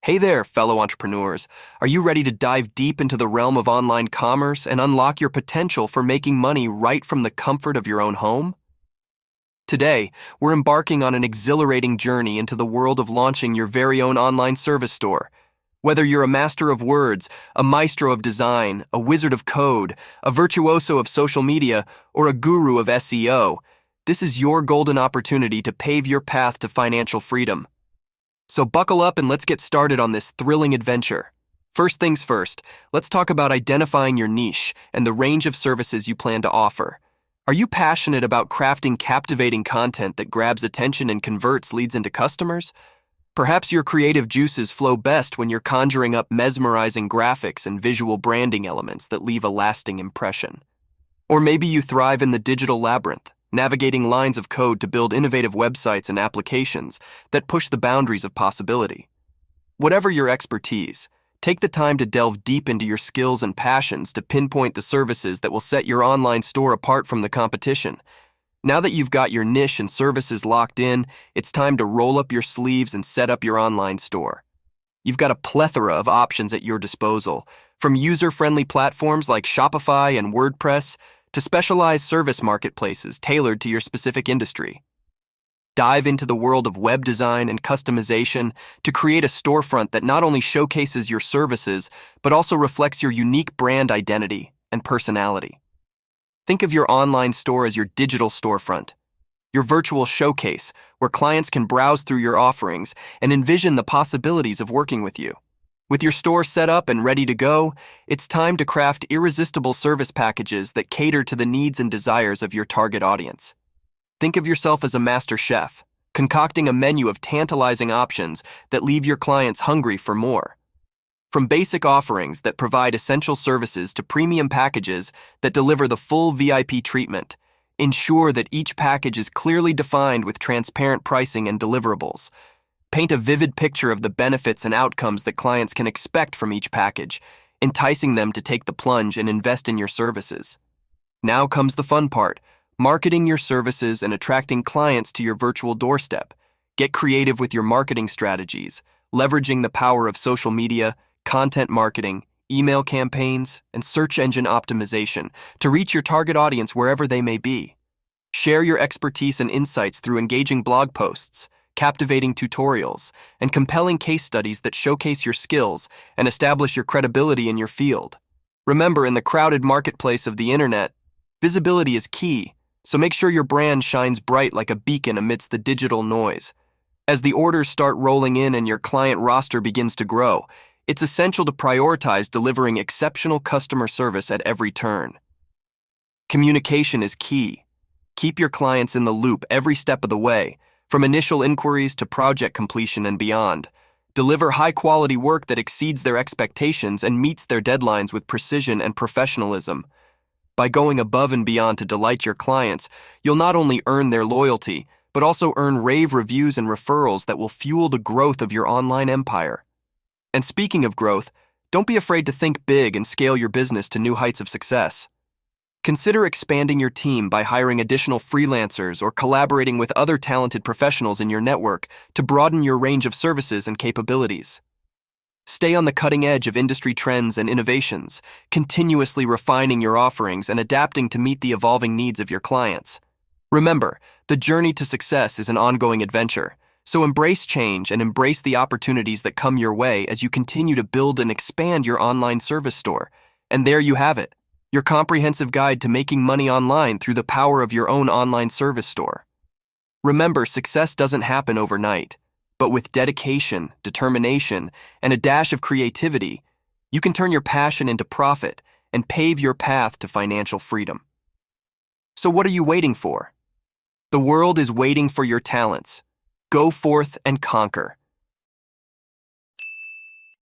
Hey there, fellow entrepreneurs. Are you ready to dive deep into the realm of online commerce and unlock your potential for making money right from the comfort of your own home? Today, we're embarking on an exhilarating journey into the world of launching your very own online service store. Whether you're a master of words, a maestro of design, a wizard of code, a virtuoso of social media, or a guru of SEO, this is your golden opportunity to pave your path to financial freedom. So buckle up and let's get started on this thrilling adventure. First things first, let's talk about identifying your niche and the range of services you plan to offer. Are you passionate about crafting captivating content that grabs attention and converts leads into customers? Perhaps your creative juices flow best when you're conjuring up mesmerizing graphics and visual branding elements that leave a lasting impression. Or maybe you thrive in the digital labyrinth, navigating lines of code to build innovative websites and applications that push the boundaries of possibility. Whatever your expertise, take the time to delve deep into your skills and passions to pinpoint the services that will set your online store apart from the competition. Now that you've got your niche and services locked in, it's time to roll up your sleeves and set up your online store. You've got a plethora of options at your disposal, from user-friendly platforms like Shopify and WordPress to specialized service marketplaces tailored to your specific industry. Dive into the world of web design and customization to create a storefront that not only showcases your services, but also reflects your unique brand identity and personality. Think of your online store as your digital storefront, your virtual showcase where clients can browse through your offerings and envision the possibilities of working with you. With your store set up and ready to go, it's time to craft irresistible service packages that cater to the needs and desires of your target audience. Think of yourself as a master chef, concocting a menu of tantalizing options that leave your clients hungry for more. From basic offerings that provide essential services to premium packages that deliver the full VIP treatment, ensure that each package is clearly defined with transparent pricing and deliverables. Paint a vivid picture of the benefits and outcomes that clients can expect from each package, enticing them to take the plunge and invest in your services. Now comes the fun part, marketing your services and attracting clients to your virtual doorstep. Get creative with your marketing strategies, leveraging the power of social media, content marketing, email campaigns, and search engine optimization to reach your target audience wherever they may be. Share your expertise and insights through engaging blog posts, captivating tutorials, and compelling case studies that showcase your skills and establish your credibility in your field. Remember, in the crowded marketplace of the internet, visibility is key, so make sure your brand shines bright like a beacon amidst the digital noise. As the orders start rolling in and your client roster begins to grow, it's essential to prioritize delivering exceptional customer service at every turn. Communication is key. Keep your clients in the loop every step of the way, from initial inquiries to project completion and beyond. Deliver high-quality work that exceeds their expectations and meets their deadlines with precision and professionalism. By going above and beyond to delight your clients, you'll not only earn their loyalty, but also earn rave reviews and referrals that will fuel the growth of your online empire. And speaking of growth, don't be afraid to think big and scale your business to new heights of success. Consider expanding your team by hiring additional freelancers or collaborating with other talented professionals in your network to broaden your range of services and capabilities. Stay on the cutting edge of industry trends and innovations, continuously refining your offerings and adapting to meet the evolving needs of your clients. Remember, the journey to success is an ongoing adventure, so embrace change and embrace the opportunities that come your way as you continue to build and expand your online service store. And there you have it, your comprehensive guide to making money online through the power of your own online service store. Remember, success doesn't happen overnight, but with dedication, determination, and a dash of creativity, you can turn your passion into profit and pave your path to financial freedom. So what are you waiting for? The world is waiting for your talents. Go forth and conquer.